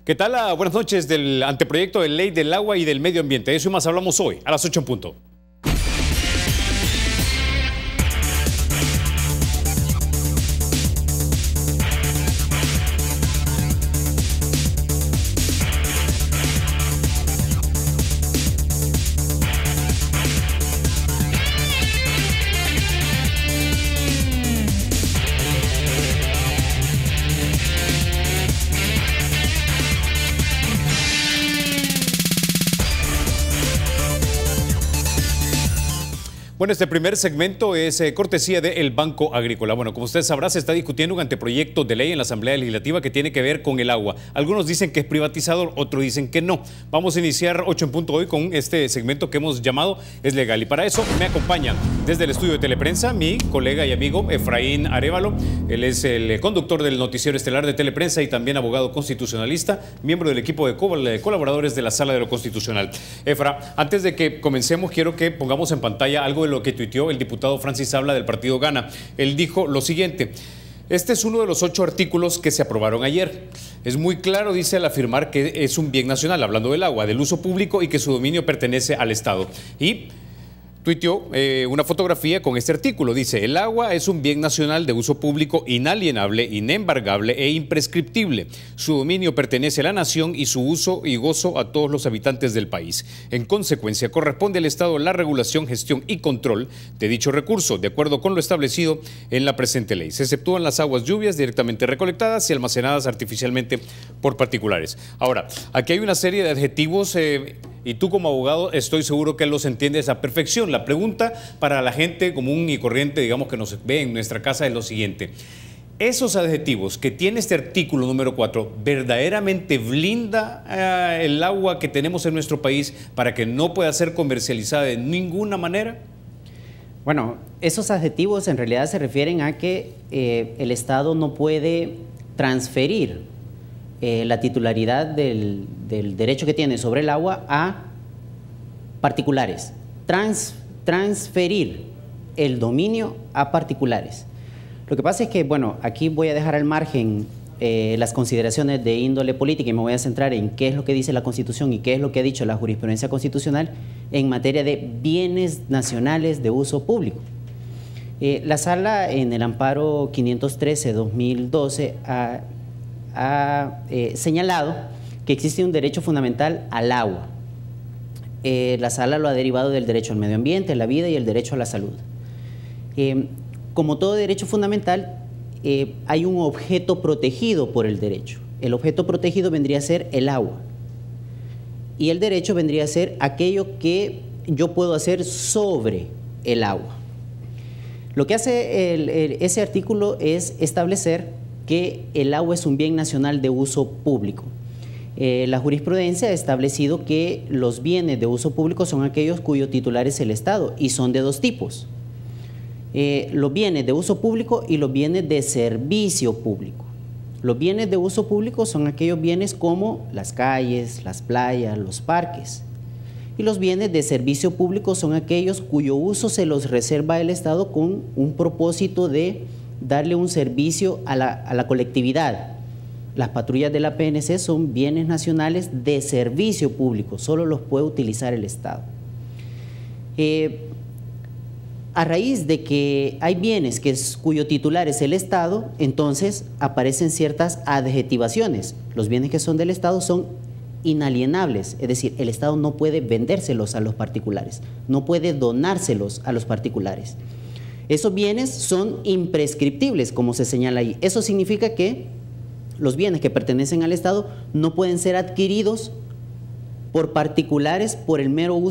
¿Qué tal? Buenas noches del anteproyecto de ley del agua y del medio ambiente. De eso y más hablamos hoy, a las 8 en punto. Bueno, este primer segmento es cortesía del Banco Agrícola. Bueno, como usted sabrá, se está discutiendo un anteproyecto de ley en la Asamblea Legislativa que tiene que ver con el agua. Algunos dicen que es privatizador, otros dicen que no. Vamos a iniciar 8 en punto hoy con este segmento que hemos llamado Es Legal. Y para eso me acompaña desde el estudio de Teleprensa mi colega y amigo Efraín Arévalo. Él es el conductor del noticiero estelar de Teleprensa y también abogado constitucionalista, miembro del equipo de colaboradores de la Sala de lo Constitucional. Efra, antes de que comencemos, quiero que pongamos en pantalla algo de lo que tuiteó el diputado Francis Habla del partido Gana. Él dijo lo siguiente: este es uno de los 8 artículos que se aprobaron ayer. Es muy claro, dice, al afirmar que es un bien nacional, hablando del agua, del uso público y que su dominio pertenece al Estado. Y tuiteó una fotografía con este artículo. Dice: el agua es un bien nacional de uso público inalienable, inembargable e imprescriptible. Su dominio pertenece a la nación y su uso y gozo a todos los habitantes del país. En consecuencia, corresponde al Estado la regulación, gestión y control de dicho recurso, de acuerdo con lo establecido en la presente ley. Se exceptúan las aguas lluvias directamente recolectadas y almacenadas artificialmente por particulares. Ahora, aquí hay una serie de adjetivos y tú como abogado estoy seguro que los entiendes a perfección. La pregunta para la gente común y corriente, digamos, que nos ve en nuestra casa es lo siguiente: ¿esos adjetivos que tiene este artículo número 4 verdaderamente blinda el agua que tenemos en nuestro país para que no pueda ser comercializada de ninguna manera? Bueno, esos adjetivos en realidad se refieren a que el Estado no puede transferir la titularidad del derecho que tiene sobre el agua a particulares. Transferir el dominio a particulares. Lo que pasa es que, bueno, aquí voy a dejar al margen las consideraciones de índole política y me voy a centrar en qué es lo que dice la Constitución y qué es lo que ha dicho la jurisprudencia constitucional en materia de bienes nacionales de uso público. La Sala, en el amparo 513-2012, ha señalado que existe un derecho fundamental al agua. La Sala lo ha derivado del derecho al medio ambiente, a la vida y el derecho a la salud. Como todo derecho fundamental, hay un objeto protegido por el derecho. El objeto protegido vendría a ser el agua. Y el derecho vendría a ser aquello que yo puedo hacer sobre el agua. Lo que hace ese artículo es establecer que el agua es un bien nacional de uso público. La jurisprudencia ha establecido que los bienes de uso público son aquellos cuyo titular es el Estado y son de dos tipos: los bienes de uso público y los bienes de servicio público. Los bienes de uso público son aquellos bienes como las calles, las playas, los parques. Y los bienes de servicio público son aquellos cuyo uso se los reserva el Estado con un propósito de darle un servicio a la colectividad. Las patrullas de la PNC son bienes nacionales de servicio público, solo los puede utilizar el Estado. A raíz de que hay bienes cuyo titular es el Estado, entonces aparecen ciertas adjetivaciones. Los bienes que son del Estado son inalienables, es decir, el Estado no puede vendérselos a los particulares, no puede donárselos a los particulares. Esos bienes son imprescriptibles, como se señala ahí. Eso significa que los bienes que pertenecen al Estado no pueden ser adquiridos por particulares por el mero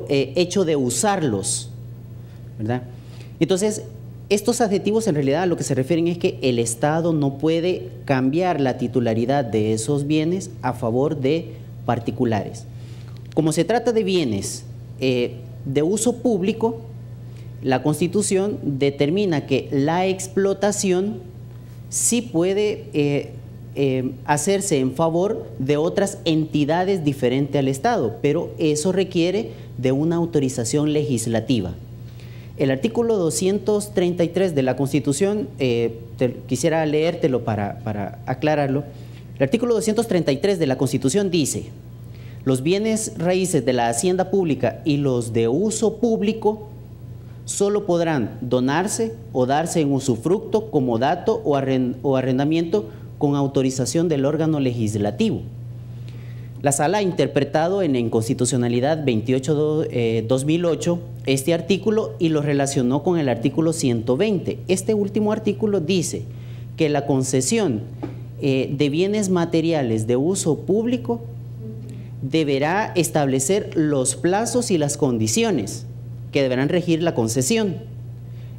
hecho de usarlos, ¿verdad? Entonces, estos adjetivos en realidad a lo que se refieren es que el Estado no puede cambiar la titularidad de esos bienes a favor de particulares. Como se trata de bienes de uso público, la Constitución determina que la explotación sí puede hacerse en favor de otras entidades diferentes al Estado, pero eso requiere de una autorización legislativa. El artículo 233 de la Constitución, quisiera leértelo para aclararlo. El El artículo 233 de la Constitución dice: los bienes raíces de la hacienda pública y los de uso público solo podrán donarse o darse en usufructo, comodato o arrendamiento con autorización del órgano legislativo. La Sala ha interpretado en Inconstitucionalidad 28-2008 este artículo y lo relacionó con el artículo 120. Este último artículo dice que la concesión de bienes materiales de uso público deberá establecer los plazos y las condiciones que deberán regir la concesión.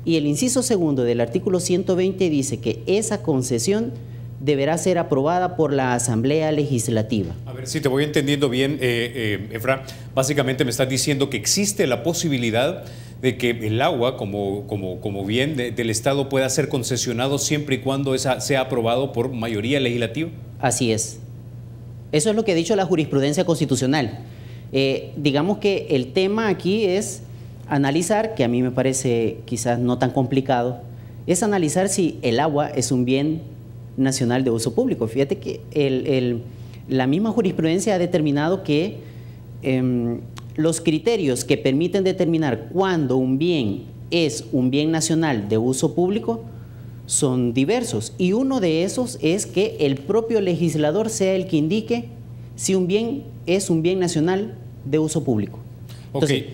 Y el inciso segundo del artículo 120 dice que esa concesión deberá ser aprobada por la Asamblea Legislativa. A ver si te voy entendiendo bien, Efra. Básicamente me estás diciendo que existe la posibilidad de que el agua como bien del Estado pueda ser concesionado siempre y cuando sea aprobado por mayoría legislativa. Así es. Eso es lo que ha dicho la jurisprudencia constitucional. Digamos que el tema aquí es analizar, que a mí me parece quizás no tan complicado, es analizar si el agua es un bien nacional de uso público. Fíjate que la misma jurisprudencia ha determinado que los criterios que permiten determinar cuándo un bien es un bien nacional de uso público son diversos, y uno de esos es que el propio legislador sea el que indique si un bien es un bien nacional de uso público.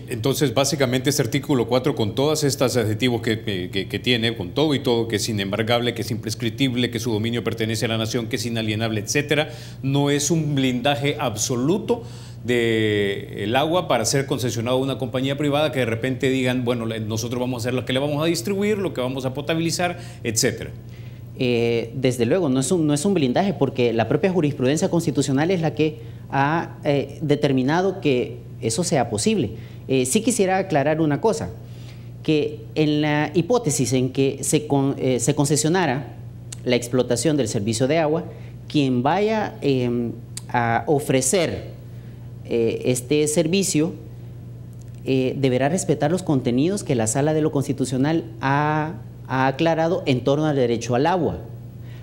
Entonces básicamente este artículo 4, con todos estos adjetivos que tiene, con todo y todo, que es inembargable, que es imprescriptible, que su dominio pertenece a la nación, que es inalienable, etcétera, no es un blindaje absoluto del agua para ser concesionado a una compañía privada que de repente digan, bueno, nosotros vamos a hacer lo que le vamos a distribuir, lo que vamos a potabilizar, etcétera. Desde luego, no es un blindaje, porque la propia jurisprudencia constitucional es la que ha determinado que eso sea posible. Sí quisiera aclarar una cosa, que en la hipótesis en que se concesionara la explotación del servicio de agua, quien vaya a ofrecer este servicio deberá respetar los contenidos que la Sala de lo Constitucional ha aclarado en torno al derecho al agua.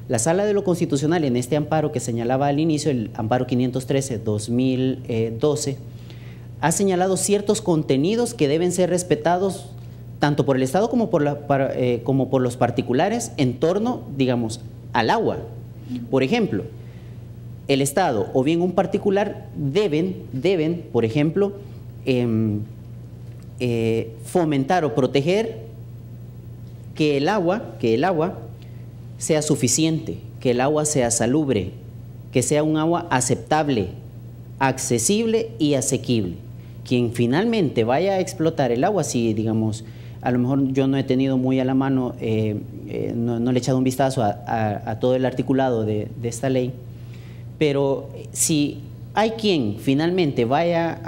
La Sala de lo Constitucional, en este amparo que señalaba al inicio, el amparo 513-2012, ha señalado ciertos contenidos que deben ser respetados tanto por el Estado como por los particulares en torno, digamos, al agua. Por ejemplo, el Estado o bien un particular deben, por ejemplo, fomentar o proteger que el agua sea suficiente, que el agua sea salubre, que sea un agua aceptable, accesible y asequible. Quien finalmente vaya a explotar el agua, si digamos, a lo mejor yo no he tenido muy a la mano, no le he echado un vistazo a todo el articulado de esta ley, pero si hay quien finalmente vaya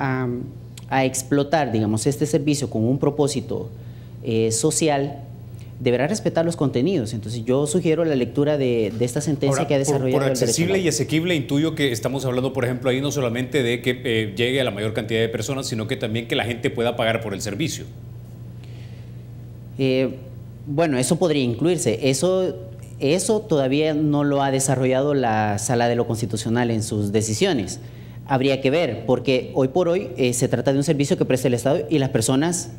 a explotar, digamos, este servicio con un propósito social, deberá respetar los contenidos. Entonces yo sugiero la lectura de esta sentencia. Ahora, que ha desarrollado por accesible y asequible intuyo que estamos hablando, por ejemplo, ahí no solamente de que llegue a la mayor cantidad de personas, sino que también que la gente pueda pagar por el servicio. Bueno, eso podría incluirse. Eso todavía no lo ha desarrollado la Sala de lo Constitucional en sus decisiones. Habría que ver, porque hoy por hoy se trata de un servicio que presta el Estado y las personas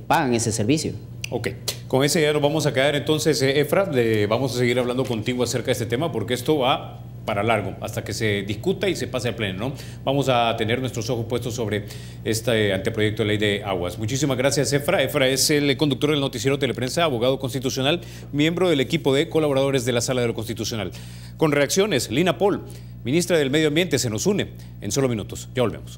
pagan ese servicio. Ok, con ese ya nos vamos a quedar entonces, Efra, vamos a seguir hablando contigo acerca de este tema porque esto va para largo, hasta que se discuta y se pase al pleno, ¿no? Vamos a tener nuestros ojos puestos sobre este anteproyecto de ley de aguas. Muchísimas gracias, Efra. Efra es el conductor del noticiero Teleprensa, abogado constitucional, miembro del equipo de colaboradores de la Sala de lo Constitucional. Con reacciones, Lina Pol, ministra del Medio Ambiente, se nos une en solo minutos. Ya volvemos.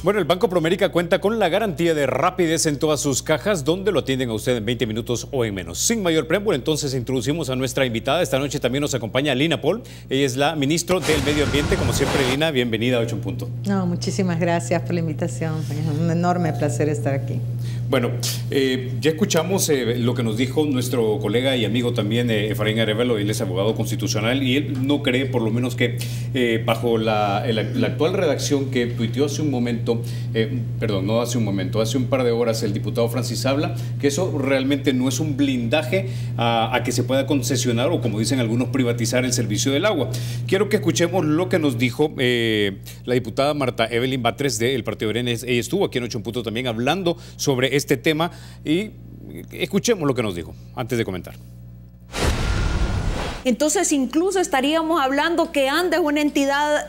Bueno, el Banco Promérica cuenta con la garantía de rapidez en todas sus cajas, donde lo atienden a usted en 20 minutos o en menos. Sin mayor preámbulo, entonces introducimos a nuestra invitada. Esta noche también nos acompaña Lina Pol. Ella es la ministra del Medio Ambiente. Como siempre, Lina, bienvenida a 8 en Punto. No, muchísimas gracias por la invitación. Es un enorme placer estar aquí. Bueno, ya escuchamos lo que nos dijo nuestro colega y amigo también, Efraín Arevalo. Él es abogado constitucional y él no cree, por lo menos, que bajo la actual redacción que tuiteó hace un momento, perdón, no hace un momento, hace un par de horas el diputado Francis Habla, que eso realmente no es un blindaje a que se pueda concesionar o, como dicen algunos, privatizar el servicio del agua. Quiero que escuchemos lo que nos dijo la diputada Marta Evelyn Batres del Partido Arenes. Ella estuvo aquí en 8 en Punto también hablando sobre este tema y escuchemos lo que nos dijo antes de comentar. Entonces incluso estaríamos hablando que ANDA es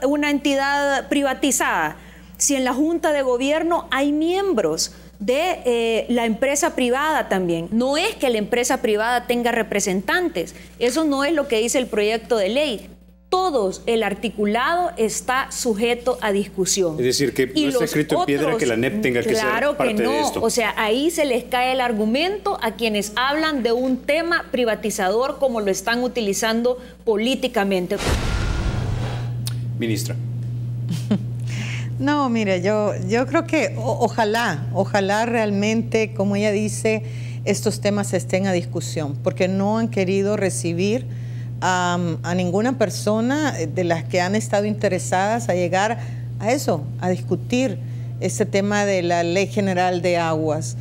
una entidad privatizada. Si en la Junta de Gobierno hay miembros de la empresa privada también. No es que la empresa privada tenga representantes. Eso no es lo que dice el proyecto de ley. Todos, el articulado está sujeto a discusión. Es decir, que no está escrito en piedra que la NEP tenga que ser parte de esto. O sea, ahí se les cae el argumento a quienes hablan de un tema privatizador como lo están utilizando políticamente. Ministra. No, mire, yo creo que ojalá realmente, como ella dice, estos temas estén a discusión, porque no han querido recibir a ninguna persona de las que han estado interesadas a llegar a eso, a discutir este tema de la Ley General de Aguas.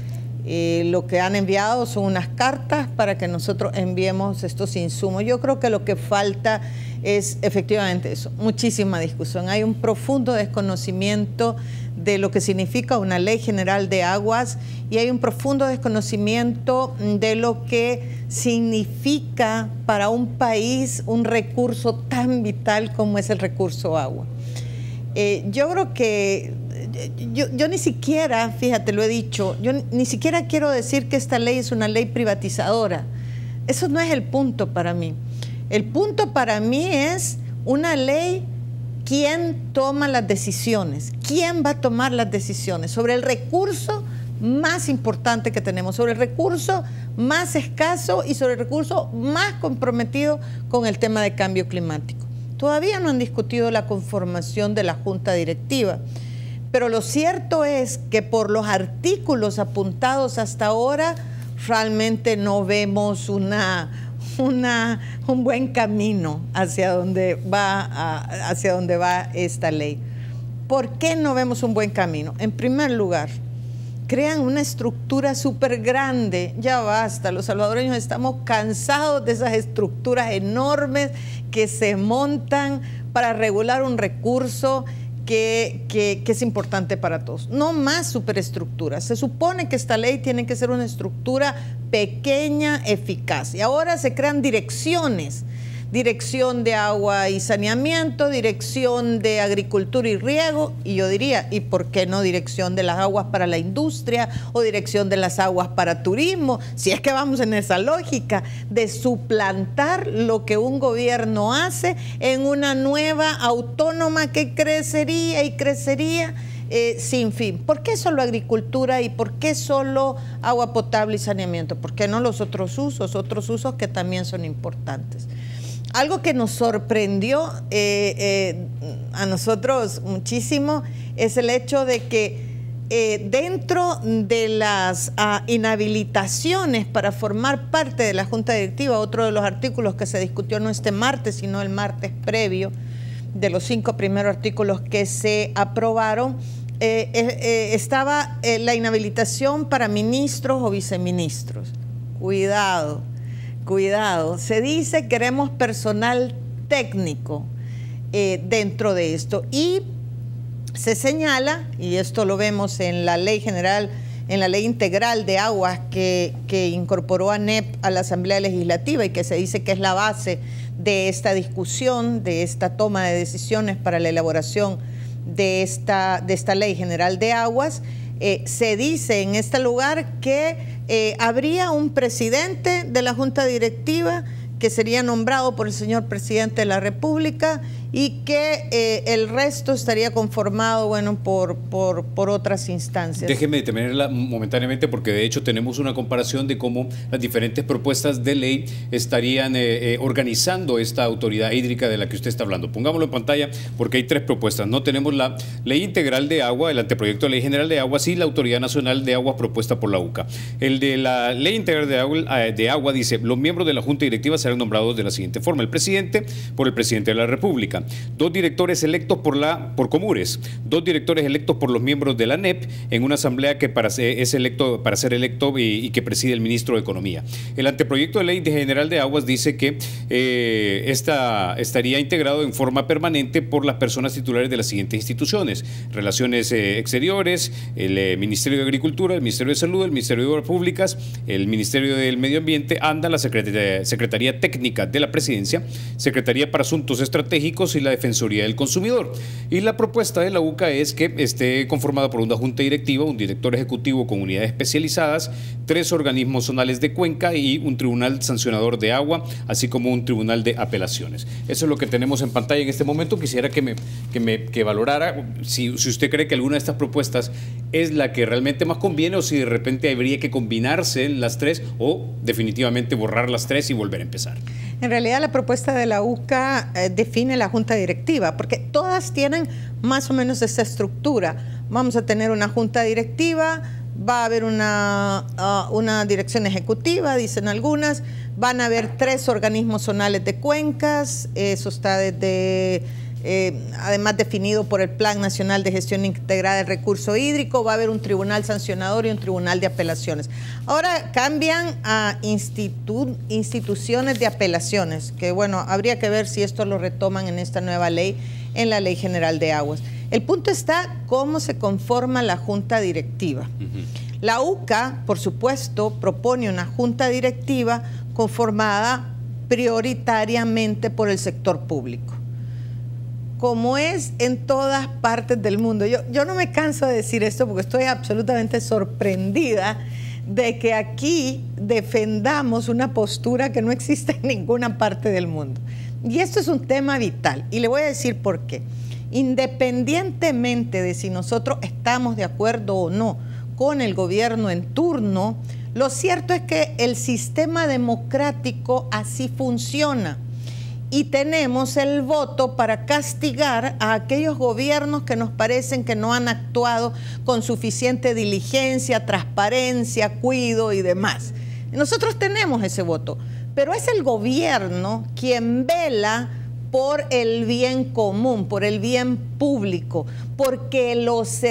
Lo que han enviado son unas cartas para que nosotros enviemos estos insumos. Yo creo que lo que falta es efectivamente eso, muchísima discusión. Hay un profundo desconocimiento de lo que significa una Ley General de Aguas y hay un profundo desconocimiento de lo que significa para un país un recurso tan vital como es el recurso agua. Yo creo que yo ni siquiera, fíjate, lo he dicho, yo ni siquiera quiero decir que esta ley es una ley privatizadora. Eso no es el punto para mí. El punto para mí es una ley. ¿Quién toma las decisiones? ¿Quién va a tomar las decisiones sobre el recurso más importante que tenemos, sobre el recurso más escaso y sobre el recurso más comprometido con el tema de cambio climático? Todavía no han discutido la conformación de la Junta Directiva, pero lo cierto es que por los artículos apuntados hasta ahora realmente no vemos un buen camino hacia donde va esta ley. ¿Por qué no vemos un buen camino? En primer lugar, crean una estructura súper grande. Ya basta, los salvadoreños estamos cansados de esas estructuras enormes que se montan para regular un recurso que es importante para todos. No más superestructuras. Se supone que esta ley tiene que ser una estructura pequeña, eficaz. Y ahora se crean direcciones. Dirección de agua y saneamiento, dirección de agricultura y riego, y yo diría, ¿y por qué no dirección de las aguas para la industria o dirección de las aguas para turismo? Si es que vamos en esa lógica de suplantar lo que un gobierno hace en una nueva autónoma que crecería y crecería sin fin. ¿Por qué solo agricultura y por qué solo agua potable y saneamiento? ¿Por qué no los otros usos que también son importantes? Algo que nos sorprendió a nosotros muchísimo es el hecho de que dentro de las inhabilitaciones para formar parte de la Junta Directiva, otro de los artículos que se discutió no este martes, sino el martes previo, de los 5 primeros artículos que se aprobaron, estaba la inhabilitación para ministros o viceministros. Cuidado, se dice queremos personal técnico dentro de esto y se señala, y esto lo vemos en la ley general, en la ley integral de aguas que incorporó a NEP a la Asamblea Legislativa y que se dice que es la base de esta discusión, de esta toma de decisiones para la elaboración de esta ley general de aguas. Se dice en este lugar que habría un presidente de la Junta Directiva que sería nombrado por el señor presidente de la República y que el resto estaría conformado, bueno, por otras instancias. Déjeme detenerla momentáneamente porque de hecho tenemos una comparación de cómo las diferentes propuestas de ley estarían organizando esta autoridad hídrica de la que usted está hablando. Pongámoslo en pantalla porque hay 3 propuestas. No tenemos la Ley Integral de Agua, el anteproyecto de Ley General de Aguas y la Autoridad Nacional de Aguas propuesta por la UCA. El de la Ley Integral de Agua dice: los miembros de la Junta Directiva serán nombrados de la siguiente forma: el presidente por el presidente de la República, 2 directores electos por Comures, 2 directores electos por los miembros de la NEP en una asamblea que para ser electo y que preside el ministro de Economía. El anteproyecto de Ley General de Aguas dice que estaría integrado en forma permanente por las personas titulares de las siguientes instituciones: Relaciones Exteriores, el Ministerio de Agricultura, el Ministerio de Salud, el Ministerio de Obras Públicas, el Ministerio del Medio Ambiente, ANDA, la Secretaría Técnica de la Presidencia, Secretaría para Asuntos Estratégicos y la Defensoría del Consumidor. Y la propuesta de la UCA es que esté conformada por una junta directiva, un director ejecutivo con unidades especializadas, 3 organismos zonales de cuenca y un tribunal sancionador de agua, así como un tribunal de apelaciones. Eso es lo que tenemos en pantalla en este momento. Quisiera que valorara si usted cree que alguna de estas propuestas es la que realmente más conviene o si de repente habría que combinarse las 3 o definitivamente borrar las 3 y volver a empezar. En realidad la propuesta de la UCA define la junta directiva, porque todas tienen más o menos esa estructura. Vamos a tener una junta directiva, va a haber una dirección ejecutiva, dicen algunas, van a haber 3 organismos zonales de cuencas, eso está además definido por el Plan Nacional de Gestión Integrada del Recurso Hídrico, va a haber un tribunal sancionador y un tribunal de apelaciones. Ahora cambian a instituciones de apelaciones, que bueno, habría que ver si esto lo retoman en esta nueva ley, en la Ley General de Aguas. El punto está cómo se conforma la junta directiva. La UCA, por supuesto, propone una junta directiva conformada prioritariamente por el sector público, como es en todas partes del mundo. Yo no me canso de decir esto porque estoy absolutamente sorprendida de que aquí defendamos una postura que no existe en ninguna parte del mundo. Y esto es un tema vital y le voy a decir por qué. Independientemente de si nosotros estamos de acuerdo o no con el gobierno en turno, lo cierto es que el sistema democrático así funciona. Y tenemos el voto para castigar a aquellos gobiernos que nos parecen que no han actuado con suficiente diligencia, transparencia, cuidado y demás. Nosotros tenemos ese voto, pero es el gobierno quien vela por el bien común, por el bien público, porque los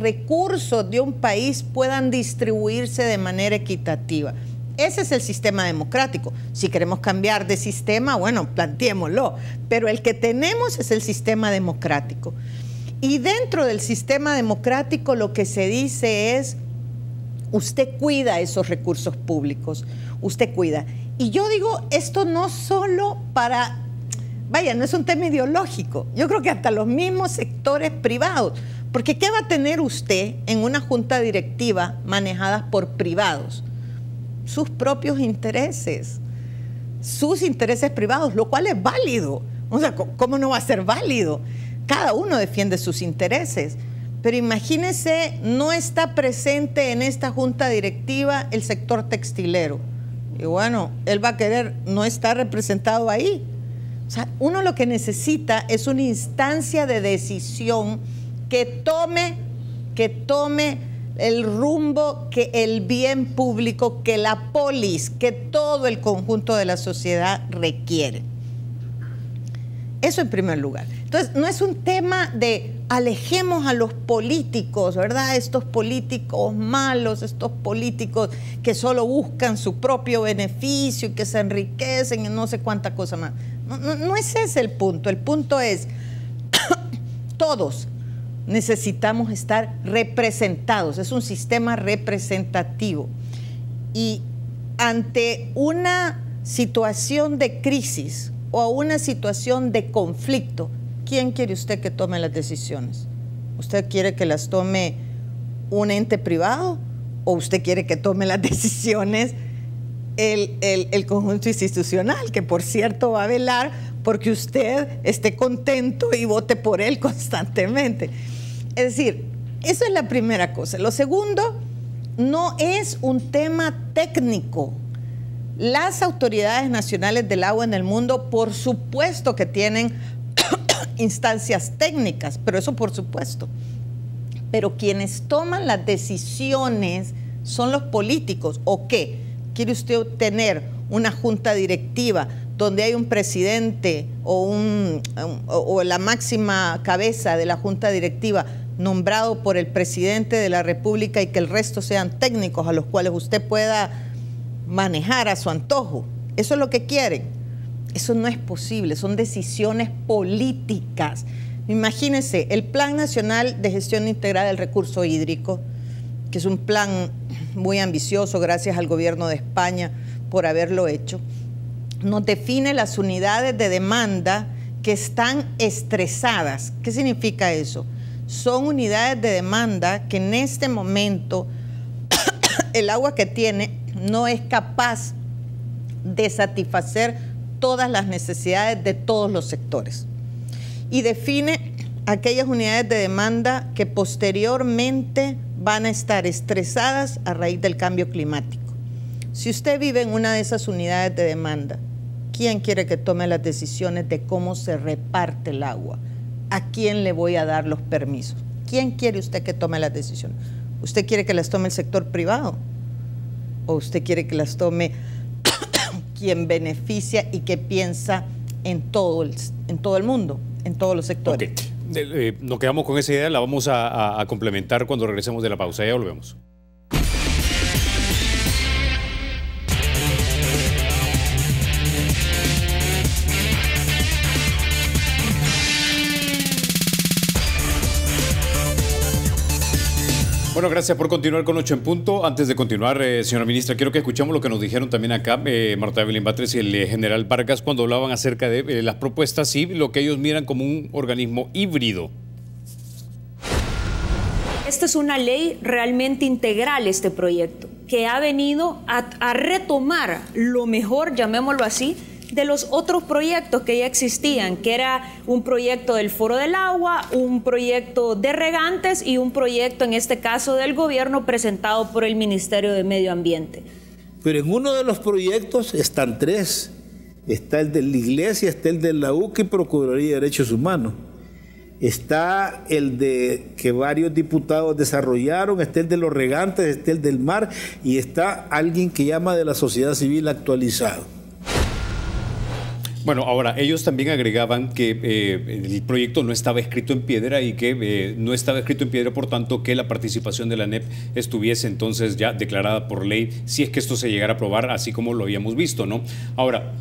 recursos de un país puedan distribuirse de manera equitativa. Ese es el sistema democrático. Si queremos cambiar de sistema, bueno, planteémoslo. Pero el que tenemos es el sistema democrático. Y dentro del sistema democrático lo que se dice es, usted cuida esos recursos públicos, usted cuida. Y yo digo, esto no solo para, vaya, no es un tema ideológico. Yo creo que hasta los mismos sectores privados. Porque ¿qué va a tener usted en una junta directiva manejada por privados? Sus propios intereses, sus intereses privados, lo cual es válido. O sea, ¿cómo no va a ser válido? Cada uno defiende sus intereses. Pero imagínese, no está presente en esta junta directiva el sector textilero. Y bueno, él va a querer no estar representado ahí. O sea, uno lo que necesita es una instancia de decisión que tome el rumbo que el bien público, que la polis, que todo el conjunto de la sociedad requiere. Eso en primer lugar. Entonces, no es un tema de alejemos a los políticos, ¿verdad? Estos políticos malos, estos políticos que solo buscan su propio beneficio y que se enriquecen y no sé cuánta cosa más. No es ese el punto. El punto es, todos necesitamos estar representados, es un sistema representativo. Y ante una situación de crisis o una situación de conflicto, ¿quién quiere usted que tome las decisiones? ¿Usted quiere que las tome un ente privado o usted quiere que tome las decisiones el conjunto institucional, que por cierto va a velar porque usted esté contento y vote por él constantemente. Es decir, esa es la primera cosa. Lo segundo, no es un tema técnico. Las autoridades nacionales del agua en el mundo, por supuesto que tienen instancias técnicas, pero eso por supuesto. Pero quienes toman las decisiones son los políticos. ¿O qué? ¿Quiere usted tener una junta directiva donde hay un presidente o la máxima cabeza de la junta directiva nombrado por el presidente de la República y que el resto sean técnicos a los cuales usted pueda manejar a su antojo? ¿Eso es lo que quieren? Eso no es posible, son decisiones políticas. Imagínense, el Plan Nacional de Gestión Integral del Recurso Hídrico, que es un plan muy ambicioso, gracias al gobierno de España por haberlo hecho, nos define las unidades de demanda que están estresadas. ¿Qué significa eso? Son unidades de demanda que en este momento el agua que tiene no es capaz de satisfacer todas las necesidades de todos los sectores. Y define aquellas unidades de demanda que posteriormente van a estar estresadas a raíz del cambio climático. Si usted vive en una de esas unidades de demanda, ¿quién quiere que tome las decisiones de cómo se reparte el agua? ¿A quién le voy a dar los permisos? ¿Quién quiere usted que tome las decisiones? ¿Usted quiere que las tome el sector privado? ¿O usted quiere que las tome quien beneficia y que piensa en todo el mundo, en todos los sectores? Okay. Nos quedamos con esa idea, la vamos a complementar cuando regresemos de la pausa. Ya volvemos. Bueno, gracias por continuar con 8 en punto. Antes de continuar, señora ministra, quiero que escuchemos lo que nos dijeron también acá Marta Evelyn Batres y el general Vargas cuando hablaban acerca de las propuestas y lo que ellos miran como un organismo híbrido. Esta es una ley realmente integral, este proyecto, que ha venido a retomar lo mejor, llamémoslo así, de los otros proyectos que ya existían, que era un proyecto del Foro del Agua, un proyecto de regantes y un proyecto, en este caso, del gobierno presentado por el Ministerio de Medio Ambiente. Pero en uno de los proyectos están tres. Está el de la Iglesia, está el de la UCA y Procuraduría de Derechos Humanos. Está el de que varios diputados desarrollaron, está el de los regantes, está el del mar y está alguien que llama de la sociedad civil actualizado. Bueno, ahora, ellos también agregaban que el proyecto no estaba escrito en piedra y que no estaba escrito en piedra, por tanto, que la participación de la ANEP estuviese entonces ya declarada por ley, si es que esto se llegara a aprobar, así como lo habíamos visto, ¿no? Ahora,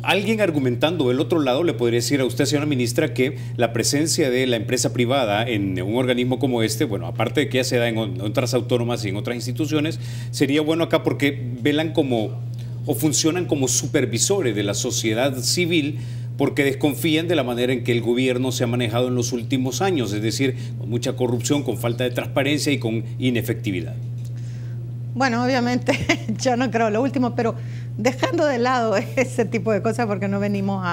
alguien argumentando del otro lado le podría decir a usted, señora ministra, que la presencia de la empresa privada en un organismo como este, bueno, aparte de que ya se da en otras autónomas y en otras instituciones, sería bueno acá porque velan como o funcionan como supervisores de la sociedad civil porque desconfían de la manera en que el gobierno se ha manejado en los últimos años, es decir, con mucha corrupción, con falta de transparencia y con inefectividad. Bueno, obviamente yo no creo lo último, pero dejando de lado ese tipo de cosas porque no venimos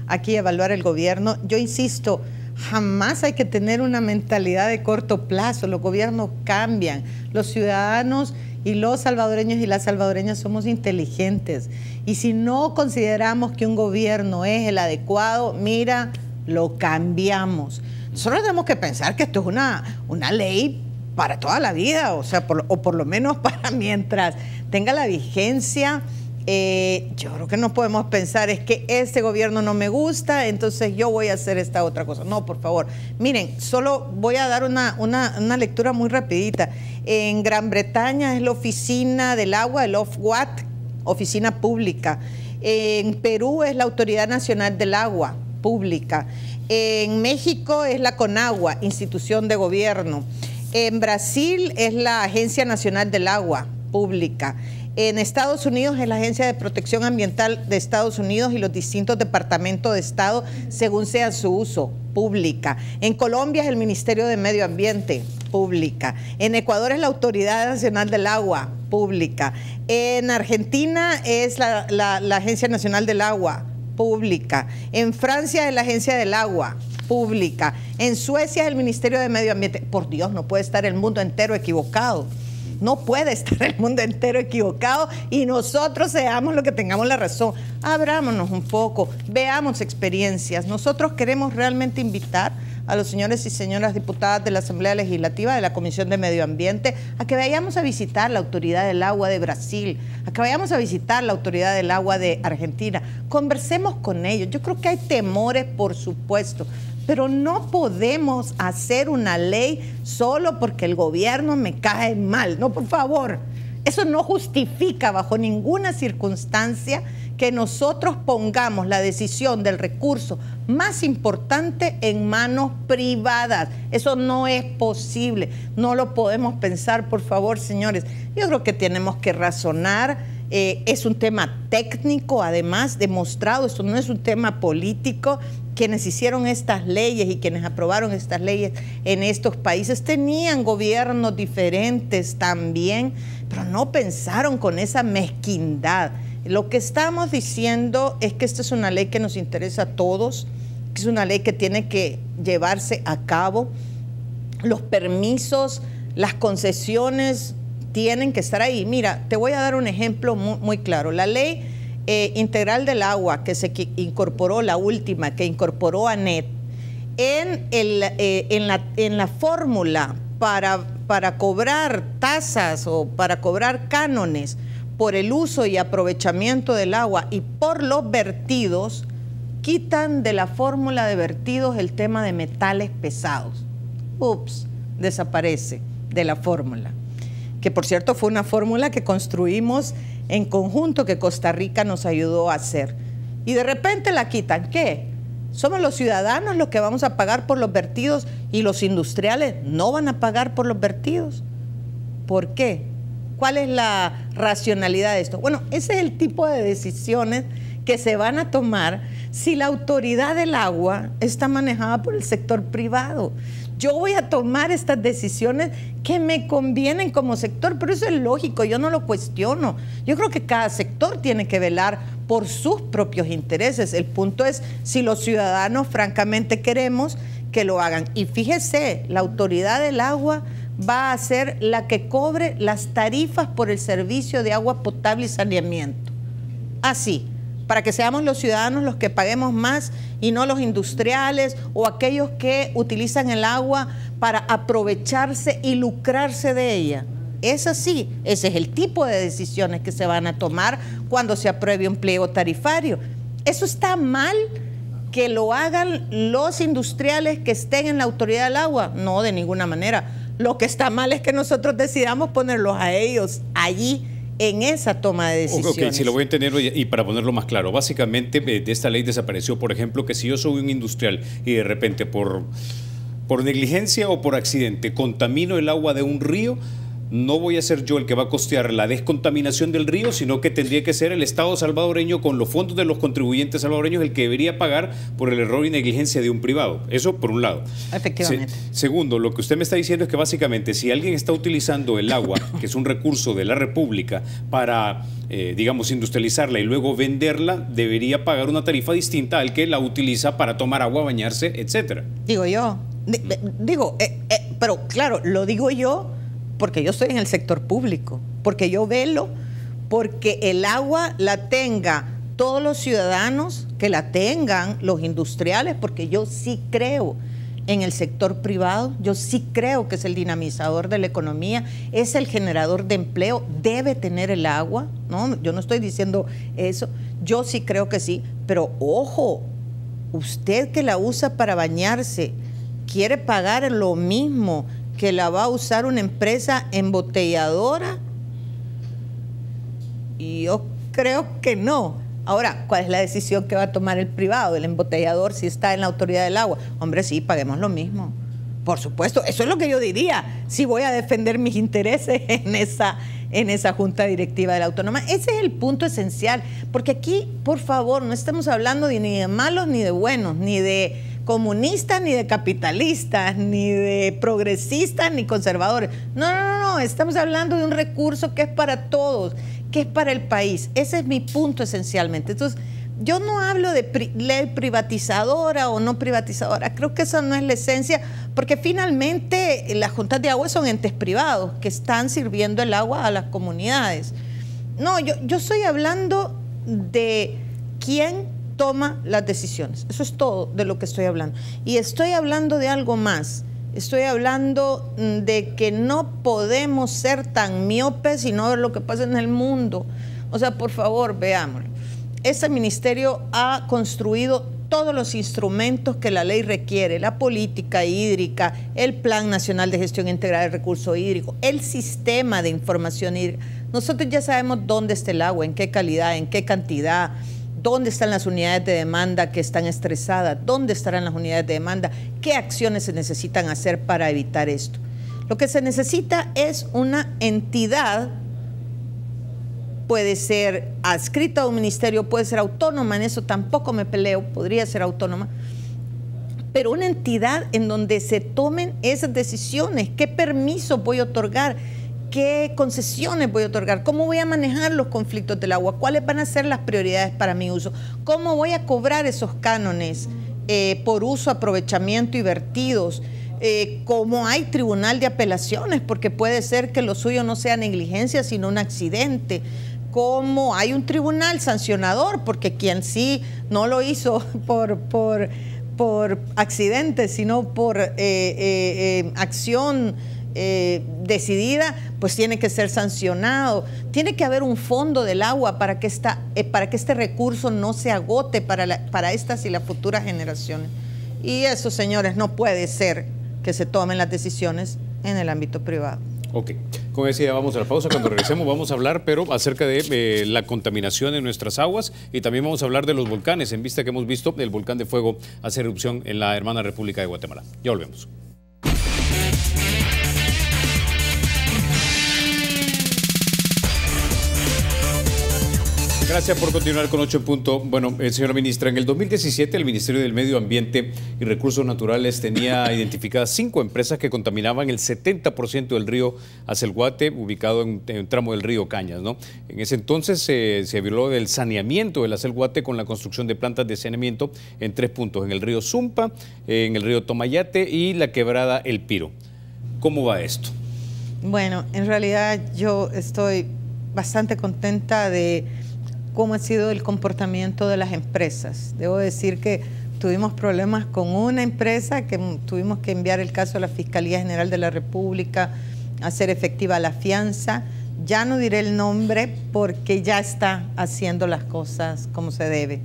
aquí a evaluar el gobierno, yo insisto, jamás hay que tener una mentalidad de corto plazo, los gobiernos cambian, los ciudadanos y los salvadoreños y las salvadoreñas somos inteligentes. Y si no consideramos que un gobierno es el adecuado, mira, lo cambiamos. Nosotros tenemos que pensar que esto es una ley para toda la vida, o sea, por lo menos para mientras tenga la vigencia. Yo creo que no podemos pensar es que este gobierno no me gusta, entonces yo voy a hacer esta otra cosa. No, por favor. Miren, solo voy a dar una lectura muy rapidita. En Gran Bretaña es la Oficina del Agua, el Ofwat, oficina pública. En Perú es la Autoridad Nacional del Agua, pública. En México es la CONAGUA, institución de gobierno. En Brasil es la Agencia Nacional del Agua, pública. En Estados Unidos es la Agencia de Protección Ambiental de Estados Unidos y los distintos departamentos de Estado según sea su uso, pública. En Colombia es el Ministerio de Medio Ambiente, pública. En Ecuador es la Autoridad Nacional del Agua, pública. En Argentina es la Agencia Nacional del Agua, pública. En Francia es la Agencia del Agua, pública. En Suecia es el Ministerio de Medio Ambiente. Por Dios, no puede estar el mundo entero equivocado. No puede estar el mundo entero equivocado y nosotros seamos los que tengamos la razón. Abrámonos un poco, veamos experiencias. Nosotros queremos realmente invitar a los señores y señoras diputadas de la Asamblea Legislativa, de la Comisión de Medio Ambiente, a que vayamos a visitar la Autoridad del Agua de Brasil, a que vayamos a visitar la Autoridad del Agua de Argentina. Conversemos con ellos. Yo creo que hay temores, por supuesto, pero no podemos hacer una ley solo porque el gobierno me cae mal. No, por favor. Eso no justifica bajo ninguna circunstancia que nosotros pongamos la decisión del recurso más importante en manos privadas. Eso no es posible. No lo podemos pensar, por favor, señores. Yo creo que tenemos que razonar. Es un tema técnico, además, demostrado. Esto no es un tema político. Quienes hicieron estas leyes y quienes aprobaron estas leyes en estos países tenían gobiernos diferentes también, pero no pensaron con esa mezquindad. Lo que estamos diciendo es que esta es una ley que nos interesa a todos, que es una ley que tiene que llevarse a cabo. Los permisos, las concesiones tienen que estar ahí. Mira, te voy a dar un ejemplo muy claro. La ley integral del agua que se incorporó, la última que incorporó ANET, en la fórmula para cobrar tasas o para cobrar cánones por el uso y aprovechamiento del agua y por los vertidos, quitan de la fórmula de vertidos el tema de metales pesados. Ups, desaparece de la fórmula. Que por cierto fue una fórmula que construimos en conjunto, que Costa Rica nos ayudó a hacer. Y de repente la quitan. ¿Qué? ¿Somos los ciudadanos los que vamos a pagar por los vertidos y los industriales no van a pagar por los vertidos? ¿Por qué? ¿Cuál es la racionalidad de esto? Bueno, ese es el tipo de decisiones que se van a tomar si la autoridad del agua está manejada por el sector privado. Yo voy a tomar estas decisiones que me convienen como sector, pero eso es lógico, yo no lo cuestiono. Yo creo que cada sector tiene que velar por sus propios intereses. El punto es si los ciudadanos francamente queremos que lo hagan. Y fíjese, la autoridad del agua va a ser la que cobre las tarifas por el servicio de agua potable y saneamiento. Así, para que seamos los ciudadanos los que paguemos más y no los industriales o aquellos que utilizan el agua para aprovecharse y lucrarse de ella. Es así, ese es el tipo de decisiones que se van a tomar cuando se apruebe un pliego tarifario. ¿Eso está mal que lo hagan los industriales que estén en la autoridad del agua? No, de ninguna manera. Lo que está mal es que nosotros decidamos ponerlos a ellos allí en esa toma de decisiones. Ok, si lo voy a entender y para ponerlo más claro, básicamente de esta ley desapareció, por ejemplo, que si yo soy un industrial y de repente por negligencia o por accidente contamino el agua de un río, no voy a ser yo el que va a costear la descontaminación del río, sino que tendría que ser el Estado salvadoreño con los fondos de los contribuyentes salvadoreños el que debería pagar por el error y negligencia de un privado. Eso por un lado. Efectivamente. Segundo, lo que usted me está diciendo es que básicamente si alguien está utilizando el agua, que es un recurso de la República, para, digamos, industrializarla y luego venderla, debería pagar una tarifa distinta al que la utiliza para tomar agua, bañarse, etcétera. Digo yo. Pero claro, lo digo yo porque yo estoy en el sector público, porque yo velo, porque el agua la tenga todos los ciudadanos, que la tengan los industriales, porque yo sí creo en el sector privado, yo sí creo que es el dinamizador de la economía, es el generador de empleo, debe tener el agua, ¿no? Yo no estoy diciendo eso, yo sí creo que sí, pero ojo, usted que la usa para bañarse, ¿quiere pagar lo mismo que la va a usar una empresa embotelladora? Y yo creo que no. Ahora, ¿cuál es la decisión que va a tomar el privado, el embotellador, si está en la autoridad del agua? Hombre, sí, paguemos lo mismo. Por supuesto, eso es lo que yo diría, si voy a defender mis intereses en esa junta directiva de la Autónoma. Ese es el punto esencial, porque aquí, por favor, no estamos hablando ni de malos ni de buenos, ni de comunistas, ni de capitalistas, ni de progresistas, ni conservadores. No, estamos hablando de un recurso que es para todos, que es para el país. Ese es mi punto esencialmente. Entonces, yo no hablo de ley privatizadora o no privatizadora, creo que esa no es la esencia, porque finalmente las juntas de agua son entes privados que están sirviendo el agua a las comunidades. No, yo estoy hablando de quién toma las decisiones. Eso es todo de lo que estoy hablando. Y estoy hablando de algo más. Estoy hablando de que no podemos ser tan miopes y no ver lo que pasa en el mundo. O sea, por favor, veámoslo. Este ministerio ha construido todos los instrumentos que la ley requiere, la política hídrica, el Plan Nacional de Gestión Integral del Recurso Hídrico, el sistema de información hídrica. Nosotros ya sabemos dónde está el agua, en qué calidad, en qué cantidad, dónde están las unidades de demanda que están estresadas, dónde estarán las unidades de demanda, qué acciones se necesitan hacer para evitar esto. Lo que se necesita es una entidad, puede ser adscrita a un ministerio, puede ser autónoma, en eso tampoco me peleo, podría ser autónoma, pero una entidad en donde se tomen esas decisiones, qué permiso voy a otorgar, qué concesiones voy a otorgar, cómo voy a manejar los conflictos del agua, cuáles van a ser las prioridades para mi uso, cómo voy a cobrar esos cánones por uso, aprovechamiento y vertidos, cómo hay tribunal de apelaciones, porque puede ser que lo suyo no sea negligencia, sino un accidente, cómo hay un tribunal sancionador, porque quien sí no lo hizo por accidente, sino por acción decidida, pues tiene que ser sancionado. Tiene que haber un fondo del agua para que este recurso no se agote para estas y las futuras generaciones. Y eso, señores, no puede ser que se tomen las decisiones en el ámbito privado. Ok, como decía, vamos a la pausa. Cuando regresemos vamos a hablar, pero acerca de la contaminación en nuestras aguas, y también vamos a hablar de los volcanes, en vista que hemos visto el volcán de fuego hacer erupción en la hermana República de Guatemala. Ya volvemos. Gracias por continuar con 8 en punto. Bueno, señora ministra, en el 2017 el Ministerio del Medio Ambiente y Recursos Naturales tenía identificadas 5 empresas que contaminaban el 70% del río Acelguate, ubicado en un tramo del río Cañas, ¿no? En ese entonces se habló del saneamiento del Acelguate con la construcción de plantas de saneamiento en 3 puntos, en el río Zumpa, en el río Tomayate y la quebrada El Piro. ¿Cómo va esto? Bueno, en realidad yo estoy bastante contenta de cómo ha sido el comportamiento de las empresas. Debo decir que tuvimos problemas con una empresa que tuvimos que enviar el caso a la Fiscalía General de la República, hacer efectiva la fianza. Ya no diré el nombre porque ya está haciendo las cosas como se debe.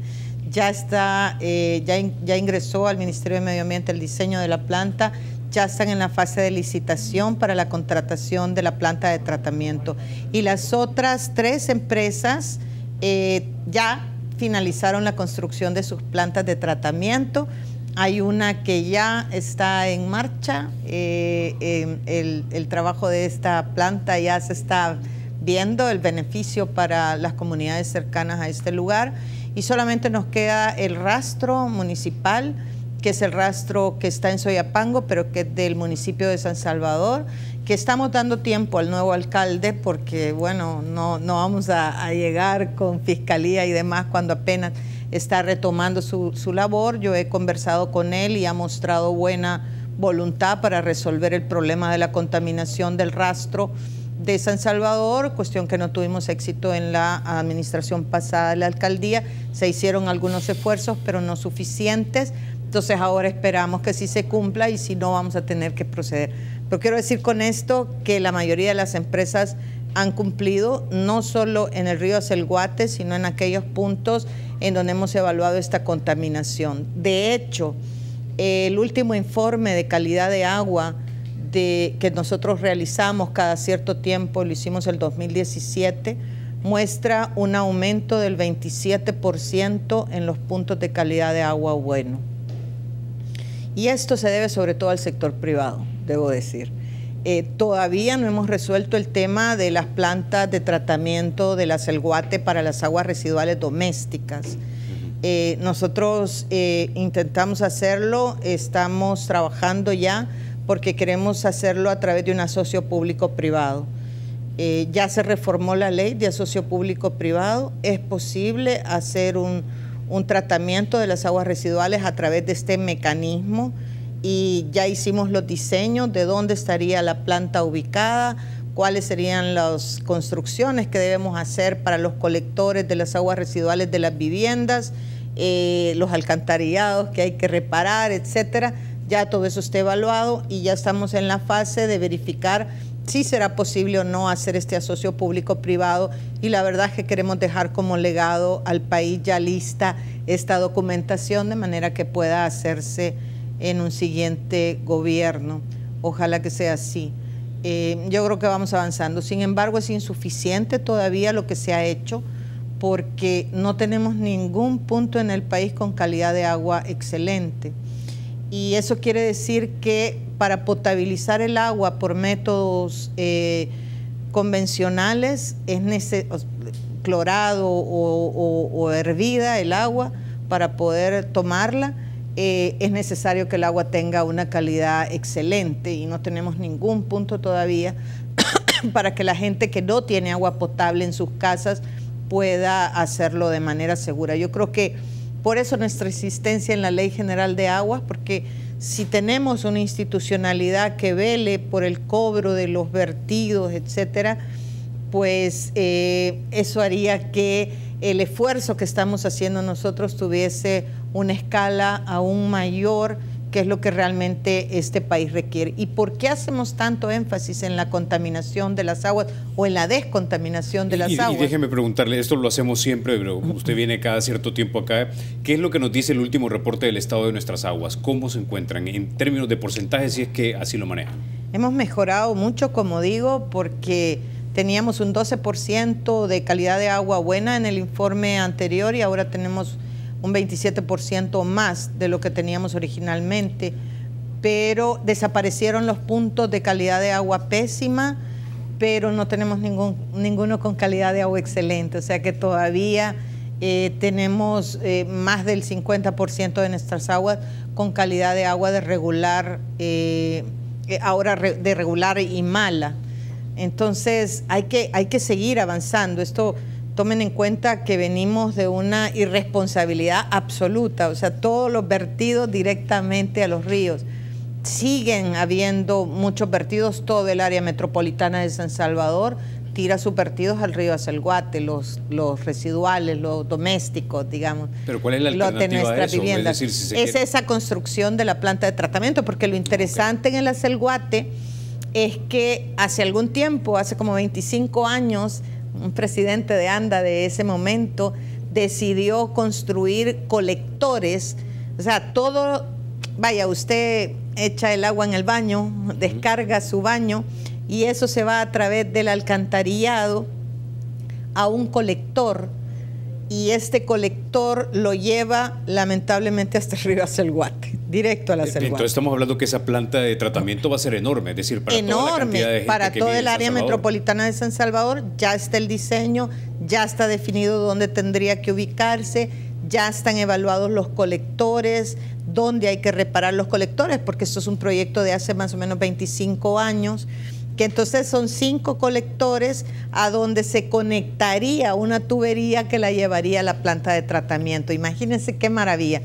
Ya está, ya ingresó al Ministerio de Medio Ambiente el diseño de la planta, ya están en la fase de licitación para la contratación de la planta de tratamiento. Y las otras 3 empresas ya finalizaron la construcción de sus plantas de tratamiento. Hay una que ya está en marcha, el trabajo de esta planta ya se está viendo, el beneficio para las comunidades cercanas a este lugar, y solamente nos queda el rastro municipal, que es el rastro que está en Soyapango, pero que es del municipio de San Salvador, que estamos dando tiempo al nuevo alcalde porque, bueno, no vamos a llegar con fiscalía y demás cuando apenas está retomando su labor. Yo he conversado con él y ha mostrado buena voluntad para resolver el problema de la contaminación del rastro de San Salvador, cuestión que no tuvimos éxito en la administración pasada de la alcaldía. Se hicieron algunos esfuerzos, pero no suficientes. Entonces ahora esperamos que sí se cumpla y si no vamos a tener que proceder. Pero quiero decir con esto que la mayoría de las empresas han cumplido, no solo en el río Acelguate, sino en aquellos puntos en donde hemos evaluado esta contaminación. De hecho, el último informe de calidad de agua que nosotros realizamos cada cierto tiempo, lo hicimos el 2017, muestra un aumento del 27% en los puntos de calidad de agua bueno. Y esto se debe sobre todo al sector privado, debo decir. Todavía no hemos resuelto el tema de las plantas de tratamiento de la Celguate para las aguas residuales domésticas. Nosotros intentamos hacerlo, estamos trabajando ya porque queremos hacerlo a través de un asocio público-privado. Ya se reformó la ley de asocio público-privado, es posible hacer un tratamiento de las aguas residuales a través de este mecanismo y ya hicimos los diseños de dónde estaría la planta ubicada, cuáles serían las construcciones que debemos hacer para los colectores de las aguas residuales de las viviendas, los alcantarillados que hay que reparar, etcétera. Ya todo eso está evaluado y ya estamos en la fase de verificar si será posible o no hacer este asocio público-privado, y la verdad es que queremos dejar como legado al país ya lista esta documentación de manera que pueda hacerse en un siguiente gobierno. Ojalá que sea así. Yo creo que vamos avanzando. Sin embargo, es insuficiente todavía lo que se ha hecho porque no tenemos ningún punto en el país con calidad de agua excelente. Y eso quiere decir que para potabilizar el agua por métodos convencionales clorado o hervida el agua para poder tomarla, es necesario que el agua tenga una calidad excelente y no tenemos ningún punto todavía para que la gente que no tiene agua potable en sus casas pueda hacerlo de manera segura. Yo creo que por eso nuestra insistencia en la Ley General de Aguas, porque si tenemos una institucionalidad que vele por el cobro de los vertidos, etcétera, pues eso haría que el esfuerzo que estamos haciendo nosotros tuviese una escala aún mayor, que es lo que realmente este país requiere. ¿Y por qué hacemos tanto énfasis en la contaminación de las aguas o en la descontaminación de las aguas? Y déjeme preguntarle, esto lo hacemos siempre, pero usted viene cada cierto tiempo acá. ¿Qué es lo que nos dice el último reporte del estado de nuestras aguas? ¿Cómo se encuentran en términos de porcentaje, si es que así lo manejan? Hemos mejorado mucho, como digo, porque teníamos un 12% de calidad de agua buena en el informe anterior y ahora tenemos un 27% más de lo que teníamos originalmente, pero desaparecieron los puntos de calidad de agua pésima, pero no tenemos ninguno con calidad de agua excelente, o sea que todavía tenemos más del 50% de nuestras aguas con calidad de agua de regular, ahora de regular y mala. Entonces hay que seguir avanzando. Tomen en cuenta que venimos de una irresponsabilidad absoluta, o sea, todos los vertidos directamente a los ríos. Siguen habiendo muchos vertidos, todo el área metropolitana de San Salvador tira sus vertidos al río Acelguate, los residuales, los domésticos, digamos. ¿Pero cuál es la alternativa a eso? Es decir, es esa construcción de la planta de tratamiento, porque lo interesante en el Acelguate es que hace algún tiempo, hace como 25 años, un presidente de ANDA de ese momento decidió construir colectores, o sea, todo, vaya, usted echa el agua en el baño, descarga su baño y eso se va a través del alcantarillado a un colector y este colector lo lleva lamentablemente hasta el río Acelguate, directo a la Acelguate. Entonces estamos hablando que esa planta de tratamiento va a ser enorme, es decir, para toda la cantidad de gente para que todo vive el área metropolitana de San Salvador. Ya está el diseño, ya está definido dónde tendría que ubicarse, ya están evaluados los colectores, dónde hay que reparar los colectores, porque esto es un proyecto de hace más o menos 25 años, que entonces son 5 colectores a donde se conectaría una tubería que la llevaría a la planta de tratamiento. Imagínense qué maravilla.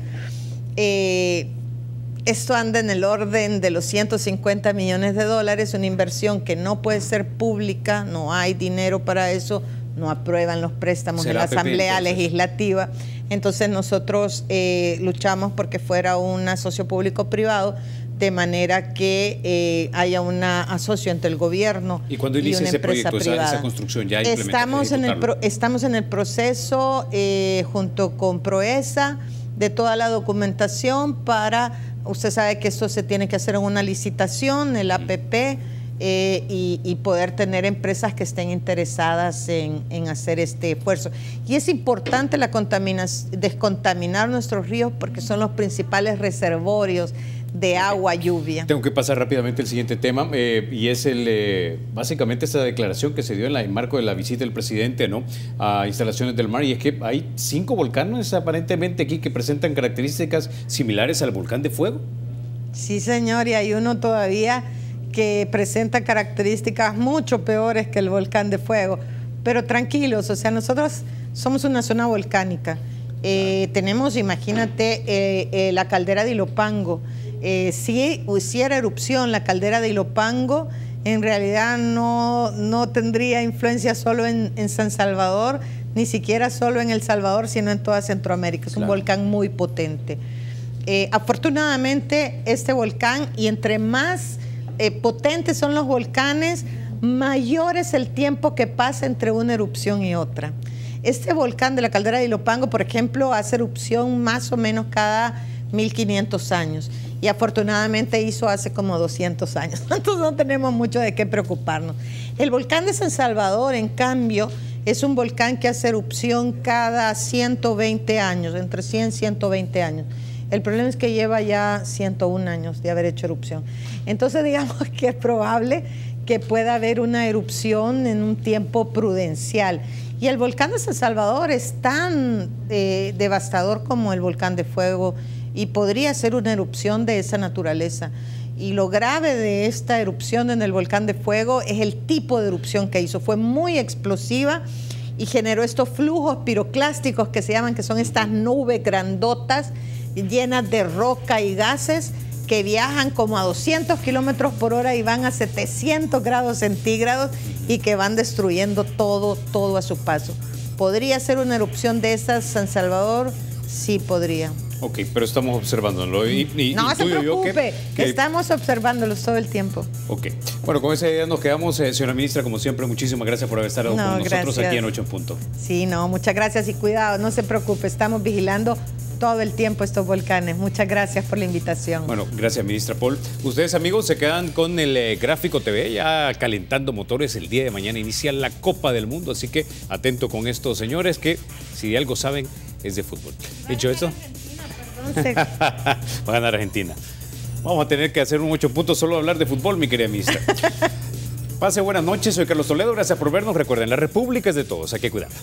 Esto anda en el orden de los 150 millones de dólares, una inversión que no puede ser pública, no hay dinero para eso, no aprueban los préstamos en la Asamblea Legislativa. Entonces nosotros luchamos porque fuera un asocio público-privado, de manera que haya una asocio entre el gobierno y una empresa privada. Esa construcción ya estamos en el proceso junto con Proesa de toda la documentación para, usted sabe que esto se tiene que hacer en una licitación, el APP, y poder tener empresas que estén interesadas en hacer este esfuerzo. Y es importante descontaminar nuestros ríos porque son los principales reservorios de agua, lluvia. Tengo que pasar rápidamente al siguiente tema y es básicamente esa declaración que se dio en el marco de la visita del presidente, ¿no?, a instalaciones del mar, y es que hay 5 volcanes aparentemente aquí que presentan características similares al volcán de Fuego. Sí, señor, y hay uno todavía que presenta características mucho peores que el volcán de Fuego, pero tranquilos, o sea, nosotros somos una zona volcánica. Tenemos, imagínate, la caldera de Ilopango. Si hiciera erupción la caldera de Ilopango, en realidad no tendría influencia solo en San Salvador, ni siquiera solo en El Salvador, sino en toda Centroamérica. Es un volcán muy potente. Afortunadamente, este volcán, y entre más potentes son los volcanes, mayor es el tiempo que pasa entre una erupción y otra. Este volcán de la caldera de Ilopango, por ejemplo, hace erupción más o menos cada 1500 años. Y afortunadamente hizo hace como 200 años. Entonces no tenemos mucho de qué preocuparnos. El volcán de San Salvador, en cambio, es un volcán que hace erupción cada 120 años, entre 100 y 120 años. El problema es que lleva ya 101 años de haber hecho erupción. Entonces digamos que es probable que pueda haber una erupción en un tiempo prudencial. Y el volcán de San Salvador es tan devastador como el volcán de Fuego, y podría ser una erupción de esa naturaleza. Y lo grave de esta erupción en el volcán de Fuego es el tipo de erupción que hizo. Fue muy explosiva y generó estos flujos piroclásticos que se llaman, que son estas nubes grandotas llenas de roca y gases que viajan como a 200 kilómetros por hora y van a 700 grados centígrados y que van destruyendo todo a su paso. ¿Podría ser una erupción de esas San Salvador? Sí, podría. Ok, pero estamos observándolo. No se preocupe, estamos observándolos todo el tiempo. Ok. Bueno, con esa idea nos quedamos. Señora ministra, como siempre, muchísimas gracias por haber estado con nosotros aquí en 8 en Punto. Sí, muchas gracias y cuidado, no se preocupe, estamos vigilando todo el tiempo estos volcanes. Muchas gracias por la invitación. Bueno, gracias, ministra Paul. Ustedes, amigos, se quedan con el Gráfico TV, ya calentando motores. El día de mañana inicia la Copa del Mundo, así que atento con estos señores que, si de algo saben, es de fútbol. Dicho eso, va a ganar Argentina. Vamos a tener que hacer un 8 puntos solo hablar de fútbol, mi querida ministra. Pase buenas noches, soy Carlos Toledo, gracias por vernos. Recuerden, la República es de todos, hay que cuidarla.